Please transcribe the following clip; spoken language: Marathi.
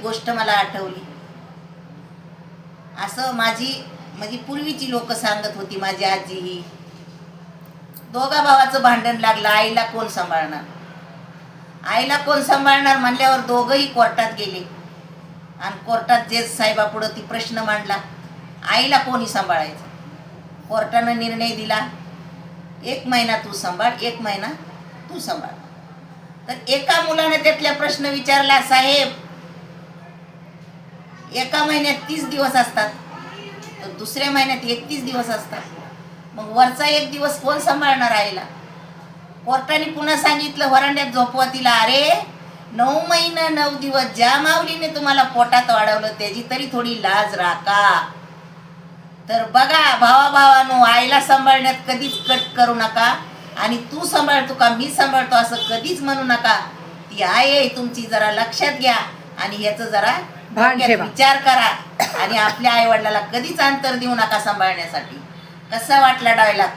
गोष्ट मला आठवली. असं माझी पूर्वीची लोक सांगत होती. माझी आजी ही दोघा भावाचं भांडण लागलं, आईला कोण सांभाळणार, आईला कोण सांभाळणार म्हणल्यावर दोघंही कोर्टात गेले. आणि कोर्टात जज साहेबापुढं ती प्रश्न मांडला, आईला कोणी सांभाळायचं. कोर्टानं निर्णय दिला, 1 महिना तू सांभाळ, 1 महिना तू सांभाळ. तर एका मुलानं त्यातला प्रश्न विचारला, साहेब 1 महिन्यात 30 दिवस असतात, तर दुसऱ्या महिन्यात 31 दिवस असतात, मग वरचा 1 दिवस कोण सांभाळणार आईला. कोर्टाने पुन्हा सांगितलं, वरांड्यात झोपवा तिला. अरे 9 महिना 9 दिवस ज्या माऊलीने तुम्हाला पोटात वाढवलं त्याची तरी थोडी लाज राखा. तर बघा भावाभावानो, आईला सांभाळण्यात कधीच कट करू नका. आणि तू सांभाळतो का मी सांभाळतो असं कधीच म्हणू नका. ती आई आहे तुमची, जरा लक्षात घ्या आणि ह्याचं जरा विचार करा. आणि आपल्या आई वडिलाला कधीच अंतर देऊ नका सांभाळण्यासाठी. कसा वाटला डायलॉग?